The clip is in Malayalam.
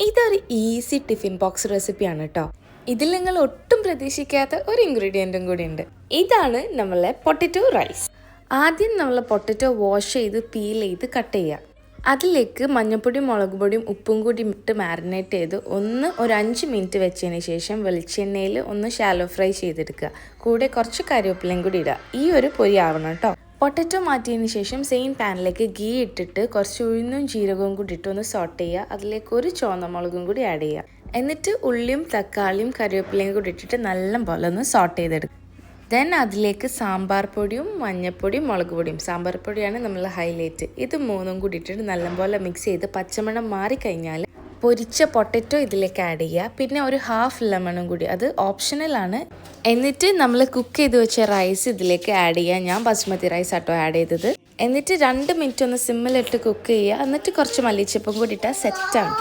ഇതൊരു ഈസി ടിഫിൻ ബോക്സ് റെസിപ്പിയാണ് കേട്ടോ. ഇതിൽ നിങ്ങൾ ഒട്ടും പ്രതീക്ഷിക്കാത്ത ഒരു ഇൻഗ്രീഡിയൻറ്റും കൂടി ഉണ്ട്. ഇതാണ് നമ്മളെ പൊട്ടറ്റോ റൈസ്. ആദ്യം നമ്മൾ പൊട്ടറ്റോ വാഷ് ചെയ്ത് പീൽ ചെയ്ത് കട്ട് ചെയ്യുക. അതിലേക്ക് മഞ്ഞൾപ്പൊടിയും മുളക് പൊടിയും ഉപ്പും കൂടി ഇട്ട് മാരിനേറ്റ് ചെയ്ത് ഒരു 5 മിനിറ്റ് വെച്ചതിന് ശേഷം വെളിച്ചെണ്ണയിൽ ഒന്ന് ഷാലോ ഫ്രൈ ചെയ്തെടുക്കുക. കൂടെ കുറച്ച് കറിവേപ്പിലയും കൂടി ഇടുക. ഈ ഒരു പൊരി ആവണം കേട്ടോ. പൊട്ടറ്റോ മാറ്റിയതിന് ശേഷം സെയിം പാനിലേക്ക് ഗീ ഇട്ടിട്ട് കുറച്ച് ഉഴുന്നും ജീരകവും കൂടി ഇട്ട് ഒന്ന് സോട്ട് ചെയ്യുക. അതിലേക്ക് ഒരു ചുവന്ന മുളകും കൂടി ആഡ് ചെയ്യുക. എന്നിട്ട് ഉള്ളിയും തക്കാളിയും കറിവേപ്പിലയും കൂടി ഇട്ടിട്ട് നല്ലപോലെ ഒന്ന് സോട്ട് ചെയ്തെടുക്കുക. ദെൻ അതിലേക്ക് സാമ്പാർ പൊടിയും മഞ്ഞൾപ്പൊടിയും മുളക് പൊടിയും, സാമ്പാർ പൊടിയാണ് നമ്മൾ ഹൈലൈറ്റ്, ഇത് മൂന്നും കൂടി ഇട്ടിട്ട് നല്ലപോലെ മിക്സ് ചെയ്ത് പച്ചമണം മാറിക്കഴിഞ്ഞാൽ പൊരിച്ച പൊട്ടറ്റോ ഇതിലേക്ക് ആഡ് ചെയ്യുക. പിന്നെ ഒരു ഹാഫ് ലെമണും കൂടി, അത് ഓപ്ഷണലാണ്. എന്നിട്ട് നമ്മൾ കുക്ക് ചെയ്ത് വെച്ച റൈസ് ഇതിലേക്ക് ആഡ് ചെയ്യുക. ഞാൻ ബസ്മതി റൈസ് ആട്ടോ ആഡ് ചെയ്തത്. എന്നിട്ട് 2 മിനിറ്റ് ഒന്ന് സിമ്മിലിട്ട് കുക്ക് ചെയ്യുക. എന്നിട്ട് കുറച്ച് മല്ലിച്ചപ്പും കൂടി ഇട്ടാൽ സെറ്റാണ്.